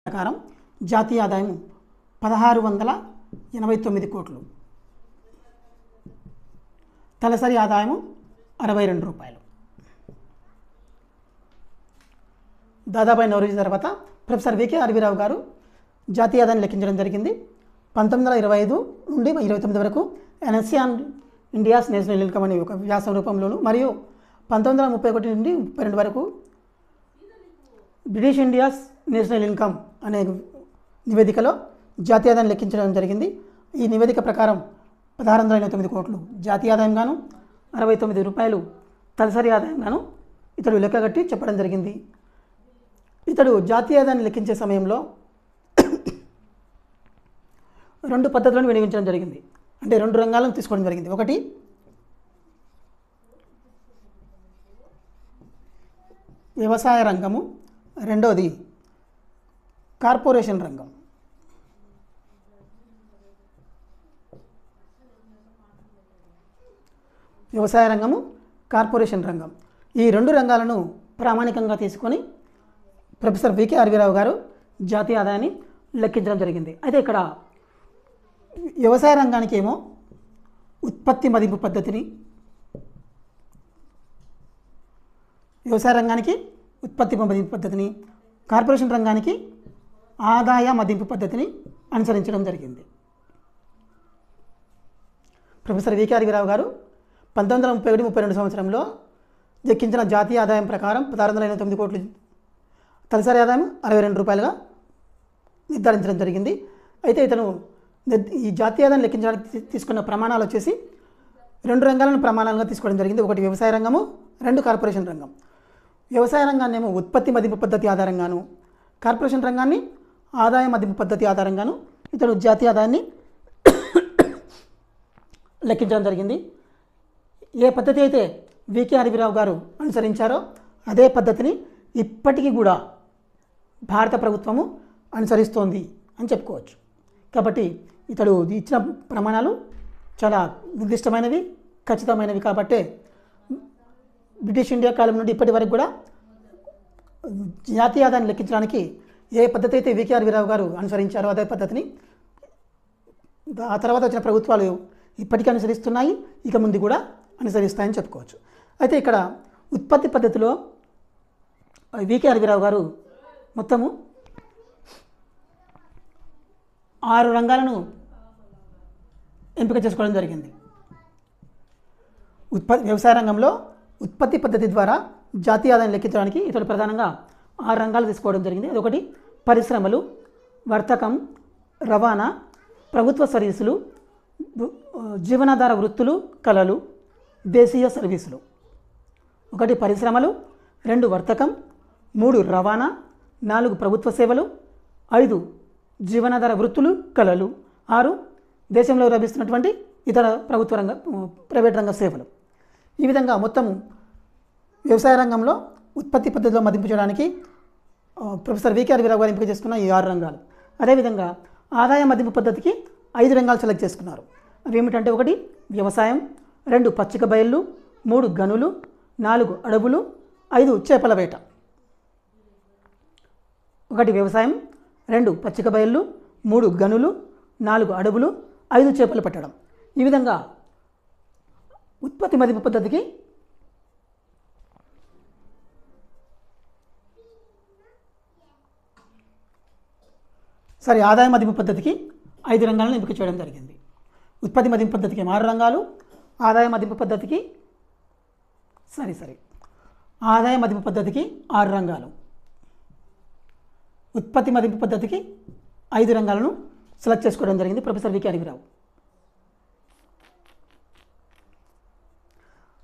ప్రకారం జాతీయ ఆదాయం 1689 కోట్లు, తలసరి ఆదాయం 62 రూపాయలు. దాదాపు నవరోజు తర్వాత ప్రొఫెసర్ వికే ఆర్వీరావు గారు జాతీయ ఆదాయాన్ని లెక్కించడం జరిగింది. 1925 నుండి 29 వరకు ఎన్ఎస్సియాన్ ఇండియాస్ నేషనల్ ఇన్కమ్ అనే ఒక వ్యాసం రూపంలోను, మరియు 1931 నుండి 32 వరకు బ్రిటిష్ ఇండియాస్ నేషనల్ ఇన్కమ్ అనే నివేదికలో జాతీయ ఆదాయాన్ని లెక్కించడం జరిగింది. ఈ నివేదిక ప్రకారం 1689 కోట్లు జాతీయ ఆదాయం గాను, 69 రూపాయలు తలసరి ఆదాయం గాను ఇతడు లెక్కగట్టి చెప్పడం జరిగింది. ఇతడు జాతీయ ఆదాయాన్ని లెక్కించే సమయంలో 2 పద్ధతులను వినియోగించడం జరిగింది. అంటే 2 రంగాలను తీసుకోవడం జరిగింది. ఒకటి వ్యవసాయ రంగము, రెండోది కార్పొరేషన్ రంగం. వ్యవసాయ రంగము, కార్పొరేషన్ రంగం, ఈ 2 రంగాలను ప్రామాణికంగా తీసుకొని ప్రొఫెసర్ వికే ఆర్వీరావు గారు జాతీయ ఆదాయాన్ని లెక్కించడం జరిగింది. అయితే ఇక్కడ వ్యవసాయ రంగానికి ఏమో ఉత్పత్తి మదింపు పద్ధతిని, వ్యవసాయ రంగానికి ఉత్పత్తి మదింపు పద్ధతిని, కార్పొరేషన్ రంగానికి ఆదాయ మదింపు పద్ధతిని అనుసరించడం జరిగింది. ప్రొఫెసర్ వికే ఆర్వీరావు గారు 1931-32 సంవత్సరంలో లెక్కించిన జాతీయ ఆదాయం ప్రకారం 1689 కోట్లు, తలసరి ఆదాయం 62 రూపాయలుగా నిర్ధారించడం జరిగింది. అయితే ఇతను ఈ జాతీయ ఆదాయం లెక్కించడానికి తీసుకున్న ప్రమాణాలు వచ్చేసి 2 రంగాలను ప్రమాణాలుగా తీసుకోవడం జరిగింది. ఒకటి వ్యవసాయ రంగము, 2 కార్పొరేషన్ రంగం. వ్యవసాయ రంగాన్ని ఏమో ఉత్పత్తి మదింపు పద్ధతి ఆధారంగాను, కార్పొరేషన్ రంగాన్ని ఆదాయ మదింపు పద్ధతి ఆధారంగాను ఇతడు జాతీయ ఆదాయాన్ని లెక్కించడం జరిగింది. ఏ పద్ధతి అయితే వికే ఆర్వీరావు గారు అనుసరించారో అదే పద్ధతిని ఇప్పటికీ కూడా భారత ప్రభుత్వము అనుసరిస్తోంది అని చెప్పుకోవచ్చు. కాబట్టి ఇతడు ఇచ్చిన ప్రమాణాలు చాలా నిర్దిష్టమైనవి, ఖచ్చితమైనవి. కాబట్టే బ్రిటిష్ ఇండియా కాలం నుండి ఇప్పటి వరకు కూడా జాతీయ ఆదాయాన్ని లెక్కించడానికి ఏ పద్ధతి అయితే వికే ఆర్వీరావు గారు అనుసరించారో అదే పద్ధతిని ఆ తర్వాత వచ్చిన ప్రభుత్వాలు ఇప్పటికీ అనుసరిస్తున్నాయి, ఇక ముందు కూడా అనుసరిస్తాయని చెప్పుకోవచ్చు. అయితే ఇక్కడ ఉత్పత్తి పద్ధతిలో వికే ఆర్వీరావు గారు మొత్తము 6 రంగాలను ఎంపిక చేసుకోవడం జరిగింది. వ్యవసాయ రంగంలో ఉత్పత్తి పద్ధతి ద్వారా జాతీయ ఆదాయం లెక్కించడానికి ఇతడు ప్రధానంగా 6 రంగాలు తీసుకోవడం జరిగింది. అదొకటి పరిశ్రమలు, వర్తకం, రవాణా, ప్రభుత్వ సర్వీసులు, జీవనాధార వృత్తులు, కళలు, దేశీయ సర్వీసులు. 1 పరిశ్రమలు, 2 వర్తకం, 3 రవాణా, 4 ప్రభుత్వ సేవలు, 5 జీవనాధార వృత్తులు, కళలు, 6 దేశంలో లభిస్తున్నటువంటి ఇతర ప్రభుత్వ రంగ ప్రైవేట్ రంగ సేవలు. ఈ విధంగా మొత్తం వ్యవసాయ రంగంలో ఉత్పత్తి పద్ధతిలో మదింపు చేయడానికి ప్రొఫెసర్ వికే ఆర్వీరావు గారు ఎంపిక చేసుకున్న ఈ 6 రంగాలు. అదేవిధంగా ఆదాయ మదింపు పద్ధతికి 5 రంగాలు సెలెక్ట్ చేసుకున్నారు. అవి ఏమిటంటే 1 వ్యవసాయం, 2 పచ్చిక బయళ్ళు, 3 గనులు, 4 అడవులు, 5 చేపల వేట. 1 వ్యవసాయం, 2 పచ్చిక బయళ్ళు, 3 గనులు, 4 అడవులు, 5 చేపలు పట్టడం. ఈ విధంగా ఉత్పత్తి మదింపు పద్ధతికి ఆదాయ మదింపు పద్ధతికి 5 రంగాలను ఎంపిక చేయడం జరిగింది. ఉత్పత్తి మదింపు పద్ధతికి 6 రంగాలు, ఆదాయ మదింపు పద్ధతికి ఆదాయ మదింపు పద్ధతికి 6 రంగాలు, ఉత్పత్తి మదింపు పద్ధతికి 5 రంగాలను సెలెక్ట్ చేసుకోవడం జరిగింది ప్రొఫెసర్ వికే ఆర్వీరావు.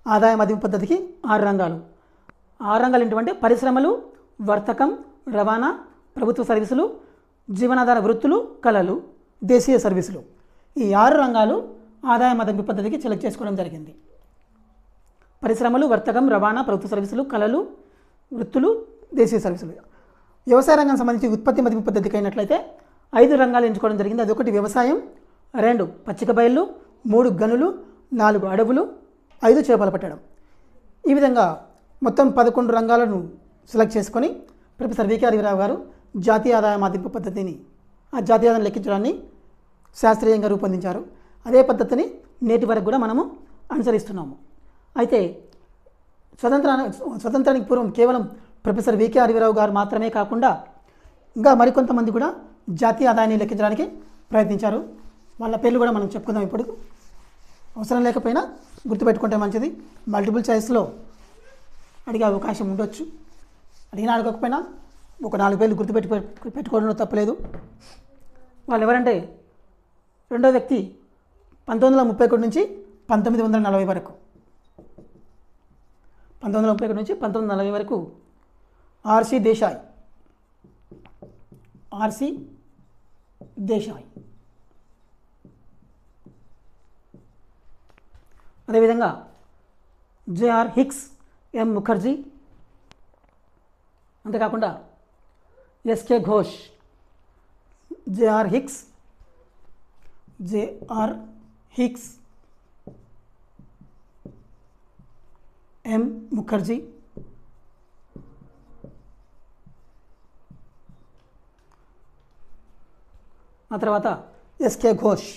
ఆదాయ మదింపు పద్ధతికి 6 రంగాలు. 6 రంగాలు ఏంటంటే పరిశ్రమలు, వర్తకం, రవాణా, ప్రభుత్వ సర్వీసులు, జీవనాధార వృత్తులు, కళలు, దేశీయ సర్వీసులు. ఈ 6 రంగాలు ఆదాయ మదింపు పద్ధతికి సెలెక్ట్ చేసుకోవడం జరిగింది. పరిశ్రమలు, వర్తకం, రవాణా, ప్రభుత్వ సర్వీసులు, కళలు, వృత్తులు, దేశీయ సర్వీసులు. వ్యవసాయ రంగం సంబంధించి ఉత్పత్తి మదింపు పద్ధతికి అయినట్లయితే 5 రంగాలు ఎంచుకోవడం జరిగింది. అది 1 వ్యవసాయం, 2 పచ్చిక బయళ్ళు, 3 గనులు, 4 అడవులు, 5 చేపలు పట్టడం. ఈ విధంగా మొత్తం 11 రంగాలను సెలెక్ట్ చేసుకొని ప్రొఫెసర్ వికే ఆర్వీరావు గారు జాతీయ ఆదాయ మదింపు పద్ధతిని, ఆ జాతీయ ఆదాయం లెక్కించడాన్ని శాస్త్రీయంగా రూపొందించారు. అదే పద్ధతిని నేటి వరకు కూడా మనము అనుసరిస్తున్నాము. అయితే స్వతంత్రానికి పూర్వం కేవలం ప్రొఫెసర్ వికే అరవిరావు గారు మాత్రమే కాకుండా ఇంకా మరికొంతమంది కూడా జాతీయ ఆదాయాన్ని లెక్కించడానికి ప్రయత్నించారు. వాళ్ళ పేర్లు కూడా మనం చెప్పుకుందాం. ఇప్పుడు అవసరం లేకపోయినా గుర్తుపెట్టుకుంటే మంచిది. మల్టిపుల్ చాయిస్లో అడిగే అవకాశం ఉండొచ్చు. అడిగినా అడగకపోయినా ఒక 4 పేర్లు పెట్టుకోవడంలో తప్పలేదు. వాళ్ళు ఎవరంటే, రెండో వ్యక్తి 1931 నుంచి 1940 వరకు, 1931 నుంచి 1940 వరకు ఆర్సి దేశాయ్. అదేవిధంగా జేఆర్ హిక్స్, ఎం ముఖర్జీ, అంతేకాకుండా ఎస్కే ఘోష్, జేఆర్ హిక్స్, ఎం ముఖర్జీ, ఆ తర్వాత SK Ghosh.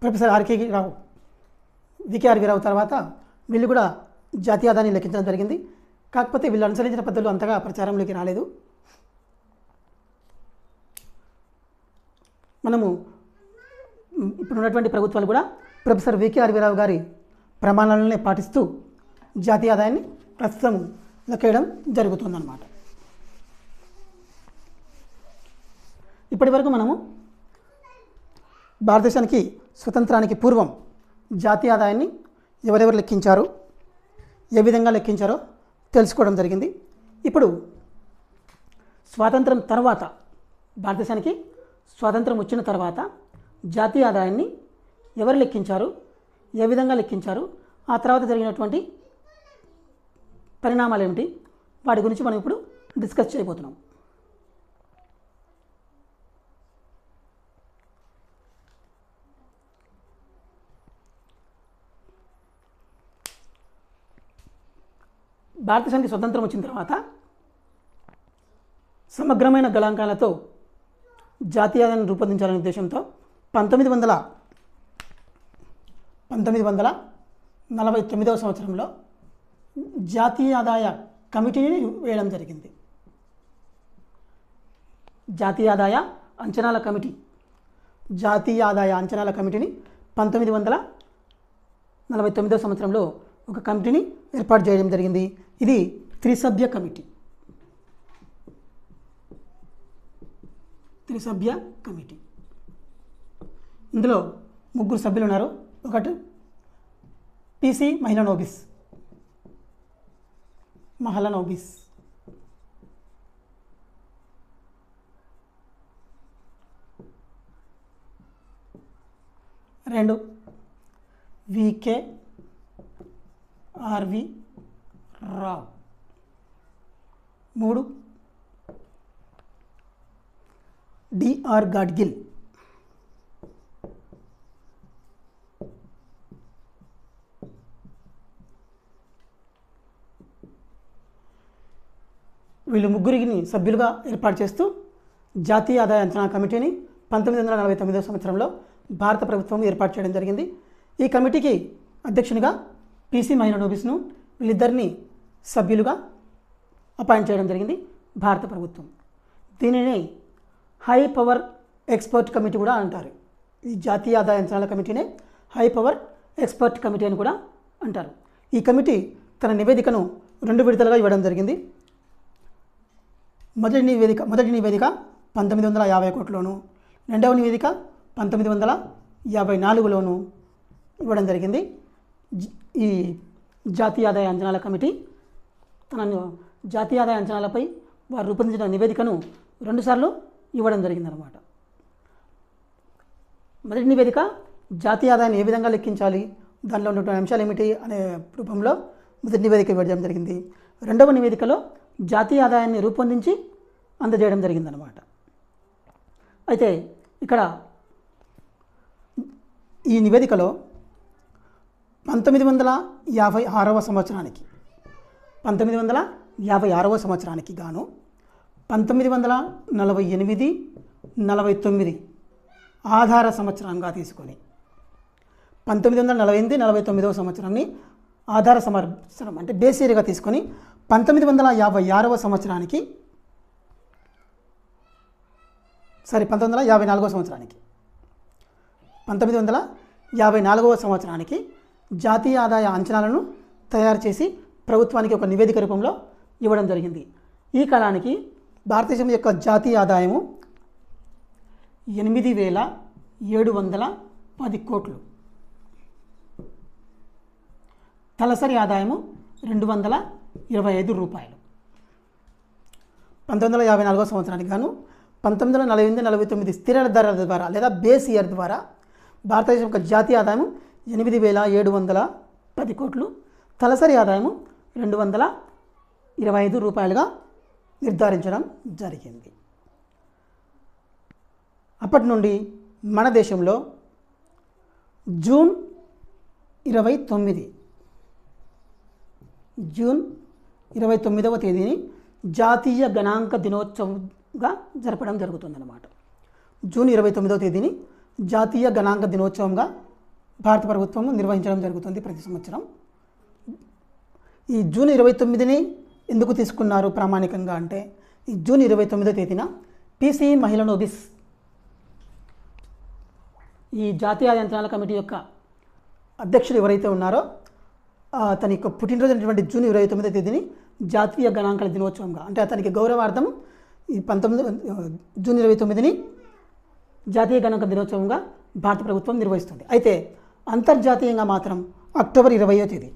Professor VK R V Rao తర్వాత వీళ్ళు కూడా జాతీయ ఆదాయాన్ని లెక్కించడం జరిగింది. కాకపోతే వీళ్ళు అనుసరించిన పద్ధతులు అంతగా ప్రచారంలోకి రాలేదు. మనము ఇప్పుడు ఉన్నటువంటి ప్రభుత్వాలు కూడా ప్రొఫెసర్ వికే ఆర్వీరావు గారి ప్రమాణాలనే పాటిస్తూ జాతీయ ఆదాయాన్ని ప్రస్తుతం లెక్కేయడం జరుగుతుందన్నమాట. ఇప్పటి వరకు మనము భారతదేశానికి స్వతంత్రానికి పూర్వం జాతీయ ఆదాయాన్ని ఎవరెవరు లెక్కించారు, ఏ విధంగా లెక్కించారో తెలుసుకోవడం జరిగింది. ఇప్పుడు స్వాతంత్రం తర్వాత, భారతదేశానికి స్వాతంత్రం వచ్చిన తర్వాత జాతీయ ఆదాయాన్ని ఎవరు లెక్కించారు, ఏ విధంగా లెక్కించారు, ఆ తర్వాత జరిగినటువంటి పరిణామాలు ఏమిటి, వాటి గురించి మనం ఇప్పుడు డిస్కస్ చేయబోతున్నాం. భారతదేశానికి స్వతంత్రం వచ్చిన తర్వాత సమగ్రమైన గణాంకాలతో జాతీయ ఆదాయాన్ని రూపొందించాలనే ఉద్దేశంతో 1949వ సంవత్సరంలో జాతీయ ఆదాయ కమిటీని వేయడం జరిగింది. జాతీయ ఆదాయ అంచనాల కమిటీని 1949వ సంవత్సరంలో ఒక కమిటీని ఏర్పాటు చేయడం జరిగింది. ఇది త్రిసభ్య కమిటీ. ఇందులో 3 సభ్యులు ఉన్నారు. ఒకటి P C Mahalanobis, 2 V K R V Rao, 3 D R Gadgil, 4 సభ్యులుగా ఏర్పాటు చేస్తూ జాతీయ ఆదాయ అంచనా కమిటీని 1949వ సంవత్సరంలో భారత ప్రభుత్వం ఏర్పాటు చేయడం జరిగింది. ఈ కమిటీకి అధ్యక్షునిగా పిసి మహలనోబిస్ను, వీళ్ళిద్దరిని సభ్యులుగా అపాయింట్ చేయడం జరిగింది భారత ప్రభుత్వం. దీనిని హై పవర్ ఎక్స్పర్ట్ కమిటీ కూడా అంటారు. ఈ జాతీయ ఆదాయ అంచనాల కమిటీనే హై పవర్ ఎక్స్పర్ట్ కమిటీ అని కూడా అంటారు. ఈ కమిటీ తన నివేదికను 2 విడతలుగా ఇవ్వడం జరిగింది. మొదటి నివేదిక 1950 కోట్లోను, రెండవ నివేదిక 1954లోను ఇవ్వడం జరిగింది. ఈ జాతీయ ఆదాయ అంచనాల కమిటీ తన జాతీయ ఆదాయ అంచనాలపై వారు రూపొందించిన నివేదికను 2 సార్లు ఇవ్వడం జరిగిందనమాట. మొదటి నివేదిక జాతీయ ఆదాయాన్ని ఏ విధంగా లెక్కించాలి, దానిలో ఉన్నటువంటి అంశాలు ఏమిటి అనే రూపంలో మొదటి నివేదిక ఇవ్వడం జరిగింది. రెండవ నివేదికలో జాతీయ ఆదాయాన్ని రూపొందించి అందజేయడం జరిగిందనమాట. అయితే ఇక్కడ ఈ నివేదికలో 1956వ సంవత్సరానికి 1956వ సంవత్సరానికి గాను 1948, 49 ఆధార సంవత్సరంగా తీసుకొని 1948, 49వ సంవత్సరాన్ని ఆధార సంవత్సరం అంటే బేస్ ఇయర్గా తీసుకొని 1954వ సంవత్సరానికి 1954వ సంవత్సరానికి 1954వ సంవత్సరానికి జాతీయ ఆదాయ అంచనాలను తయారు చేసి ప్రభుత్వానికి ఒక నివేదిక రూపంలో ఇవ్వడం జరిగింది. ఈ కాలానికి భారతదేశం యొక్క జాతీయ ఆదాయము 8,710 కోట్లు, తలసరి ఆదాయము 225 రూపాయలు. 1954వ సంవత్సరానికి గాను 1948, 49 స్థిర ధరల ద్వారా లేదా బేస్ ఇయర్ ద్వారా భారతదేశం యొక్క జాతీయ ఆదాయం 8,710 కోట్లు, తలసరి ఆదాయము 225 రూపాయలుగా నిర్ధారించడం జరిగింది. అప్పటి నుండి మన దేశంలో జూన్ 29వ తేదీని జాతీయ గణాంక దినోత్సవంగా జరపడం జరుగుతుందన్నమాట. జూన్ 29వ తేదీని జాతీయ గణాంక దినోత్సవంగా భారత ప్రభుత్వం నిర్వహించడం జరుగుతుంది ప్రతి సంవత్సరం. ఈ జూన్ 29ని ఎందుకు తీసుకున్నారు ప్రామాణికంగా అంటే, ఈ జూన్ 29వ తేదీన పీసీ మహిళనోబిస్ ఈ జాతీయ అంచనాల కమిటీ యొక్క అధ్యక్షుడు ఎవరైతే ఉన్నారో అతని యొక్క పుట్టినరోజు అయినటువంటి జూన్ 29వ తేదీని జాతీయ గణాంకాల దినోత్సవంగా అంటే అతనికి గౌరవార్థం ఈ జూన్ 29ని జాతీయ గణాంక దినోత్సవంగా భారత ప్రభుత్వం నిర్వహిస్తుంది. అయితే అంతర్జాతీయంగా మాత్రం అక్టోబర్ 20వ తేదీ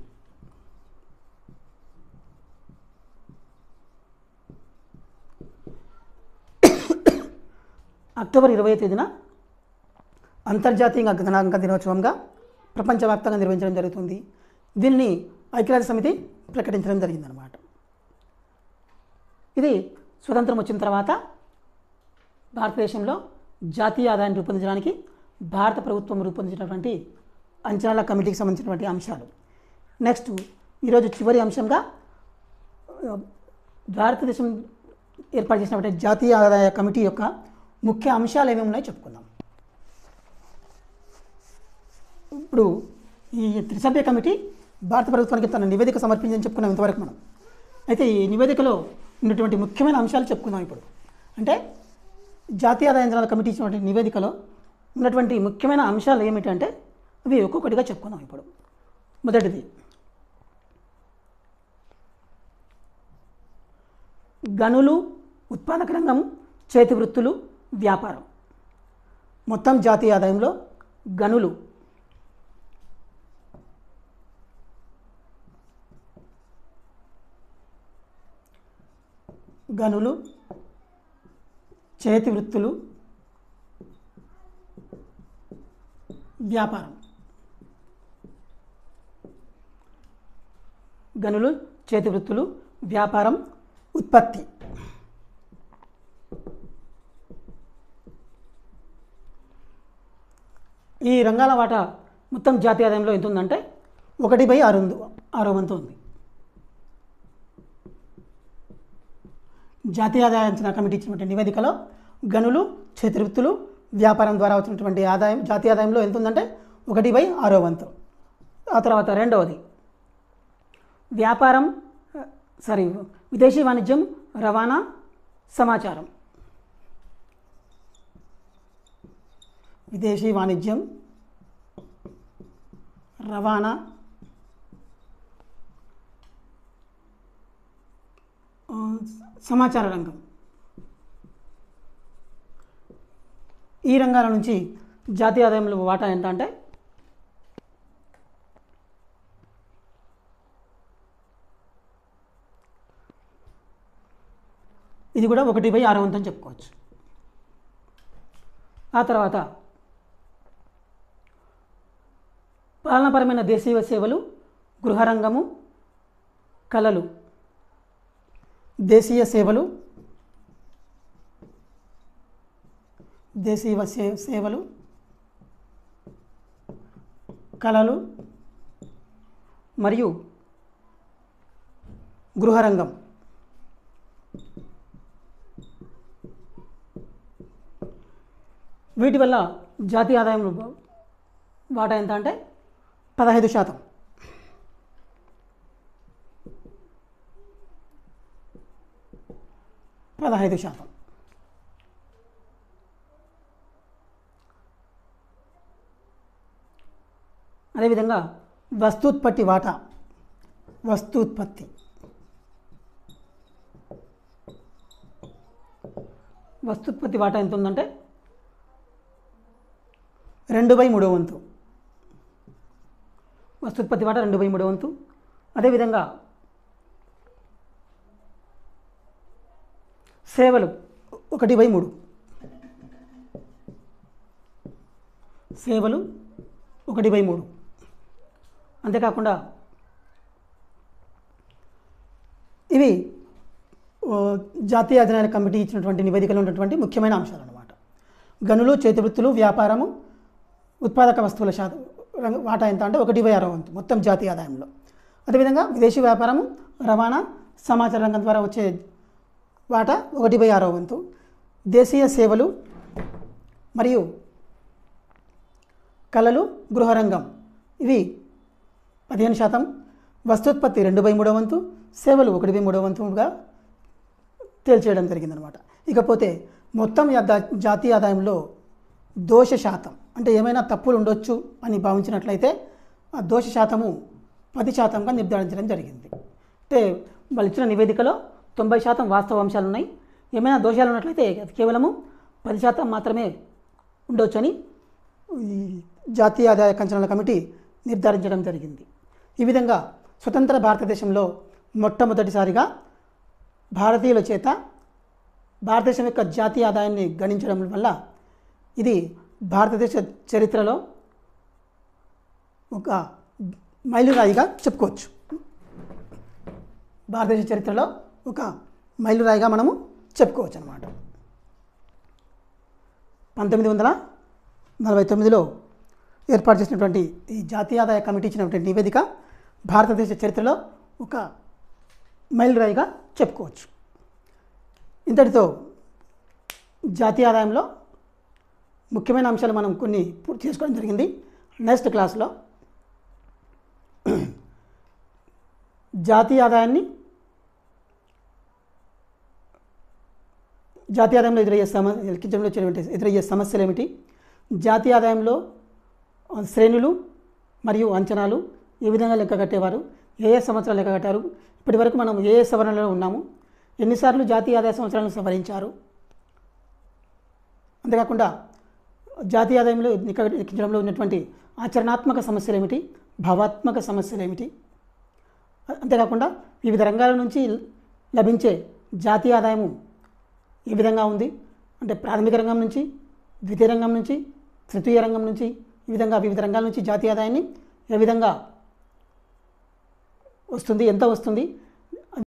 అక్టోబర్ 20వ తేదీన అంతర్జాతీయ గణాంక దినోత్సవంగా ప్రపంచవ్యాప్తంగా నిర్వహించడం జరుగుతుంది. దీన్ని ఐక్యరాజ్య సమితి ప్రకటించడం జరిగిందనమాట. ఇది స్వతంత్రం వచ్చిన తర్వాత భారతదేశంలో జాతీయ ఆదాయాన్ని రూపొందించడానికి భారత ప్రభుత్వం రూపొందించినటువంటి అంచనాల కమిటీకి సంబంధించినటువంటి అంశాలు. నెక్స్ట్ ఈరోజు చివరి అంశంగా భారతదేశం ఏర్పాటు చేసినటువంటి జాతీయ ఆదాయ కమిటీ యొక్క ముఖ్య అంశాలు ఏమేమి ఉన్నాయో చెప్పుకుందాం. ఇప్పుడు ఈ త్రిసభ్య కమిటీ భారత ప్రభుత్వానికి తన నివేదిక సమర్పించని చెప్పుకున్నాం ఇంతవరకు మనం. అయితే ఈ నివేదికలో ఉన్నటువంటి ముఖ్యమైన అంశాలు చెప్పుకుందాం ఇప్పుడు. అంటే జాతీయ ఆదాయ అంచనాల కమిటీ ఇచ్చినటువంటి నివేదికలో ఉన్నటువంటి ముఖ్యమైన అంశాలు ఏమిటంటే అవి ఒక్కొక్కటిగా చెప్పుకుందాం ఇప్పుడు. మొదటిది గనులు, ఉత్పాదక రంగం, చేతి వృత్తులు, వ్యాపారం. మొత్తం జాతీయ ఆదాయంలో గనులు చేతి వృత్తులు, వ్యాపారం. గనులు, చేతి వృత్తులు, వ్యాపారం, ఉత్పత్తి. ఈ రంగాల వాటా మొత్తం జాతీయ ఆదాయంలో ఎంత ఉందంటే 1/6 వంతు ఉంది. జాతీయ ఆదాయ అంచనా కమిటీ ఇచ్చినటువంటి నివేదికలో గనులు, చేతి వృత్తులు, వ్యాపారం ద్వారా వచ్చినటువంటి ఆదాయం జాతీయ ఆదాయంలో ఎంత ఉందంటే 1/6 వంతు. ఆ తర్వాత రెండవది విదేశీ వాణిజ్యం, రవాణా, సమాచారం. విదేశీ వాణిజ్యం, రవాణా, సమాచార రంగం. ఈ రంగాల నుంచి జాతీయ ఆదాయంలో వాటా ఎంత అంటే ఇది కూడా 1/6 వంతు అని చెప్పుకోవచ్చు. ఆ తర్వాత పాలనాపరమైన దేశీయ సేవలు, గృహరంగము, కళలు. దేశీయ సేవలు, కళలు మరియు గృహరంగం. వీటి వల్ల జాతీయ ఆదాయం వాటా ఎంత అంటే 15%. అదేవిధంగా వస్తూత్పత్తి వాటా. వస్తూత్పత్తి వాటా ఎంత ఉందంటే 2/3 వంతు. వస్తూత్పత్తి వాటా 2/3 వంతు. అదేవిధంగా సేవలు 1/3. సేవలు 1/3. అంతేకాకుండా ఇవి జాతీయ అధ్యయన కమిటీ ఇచ్చినటువంటి నివేదికలో ఉన్నటువంటి ముఖ్యమైన అంశాలు అన్నమాట. గనులు, చేతివృత్తులు, వ్యాపారము, ఉత్పాదక వస్తువుల వాటా ఎంత అంటే 1/6 వంతు మొత్తం జాతీయ ఆదాయంలో. అదేవిధంగా విదేశీ వ్యాపారము, రవాణా, సమాచార రంగం ద్వారా వచ్చే వాటా 1/6 వంతు. దేశీయ సేవలు మరియు కళలు, గృహరంగం ఇవి 15%. వస్తూత్పత్తి 2/3 వంతు, సేవలు 1/3 వంతుగా తేల్చేయడం జరిగిందనమాట. ఇకపోతే మొత్తం జాతీయ ఆదాయంలో దోష శాతం అంటే ఏమైనా తప్పులు ఉండొచ్చు అని భావించినట్లయితే ఆ దోష శాతము 10%గా నిర్ధారించడం జరిగింది. అంటే వాళ్ళు ఇచ్చిన నివేదికలో 90% వాస్తవ అంశాలు ఉన్నాయి. ఏమైనా దోషాలు ఉన్నట్లయితే అది కేవలము 10% మాత్రమే ఉండొచ్చు అని ఈ జాతీయ ఆదాయ అంచనాల కమిటీ నిర్ధారించడం జరిగింది. ఈ విధంగా స్వతంత్ర భారతదేశంలో మొట్టమొదటిసారిగా భారతీయుల చేత భారతదేశం యొక్క జాతీయ ఆదాయాన్ని గణించడం వల్ల ఇది భారతదేశ చరిత్రలో ఒక మైలురాయిగా చెప్పుకోవచ్చు. భారతదేశ చరిత్రలో ఒక మైలురాయిగా మనము చెప్పుకోవచ్చు అన్నమాట. 1949లో ఏర్పాటు చేసినటువంటి ఈ జాతీయ ఆదాయ కమిటీ ఇచ్చినటువంటి నివేదిక భారతదేశ చరిత్రలో ఒక మైలురాయిగా చెప్పుకోవచ్చు. ఇంతటితో జాతీయ ఆదాయంలో ముఖ్యమైన అంశాలు మనం కొన్ని పూర్తి చేసుకోవడం జరిగింది. నెక్స్ట్ క్లాస్లో జాతీయ ఆదాయంలో ఎదురయ్యే సమస్యలు ఏమిటి, జాతీయ ఆదాయంలో శ్రేణులు మరియు అంచనాలు ఏ విధంగా లెక్క కట్టేవారు, ఏ సంవత్సరాలు లెక్క కట్టారు, ఇప్పటి వరకు మనం ఏ సవరణలో ఉన్నాము, ఎన్నిసార్లు జాతీయ ఆదాయ సంవత్సరాలను సవరించారు, అంతేకాకుండా జాతీయ ఆదాయంలో లెక్కించడంలో ఉన్నటువంటి ఆచరణాత్మక సమస్యలు ఏమిటి, భావాత్మక సమస్యలు ఏమిటి, అంతేకాకుండా వివిధ రంగాల నుంచి లభించే జాతీయ ఆదాయము ఏ విధంగా ఉంది అంటే ప్రాథమిక రంగం నుంచి, ద్వితీయ రంగం నుంచి, తృతీయ రంగం నుంచి, ఈ విధంగా వివిధ రంగాల నుంచి జాతీయ ఆదాయాన్ని ఏ విధంగా వస్తుంది, ఎంత వస్తుంది,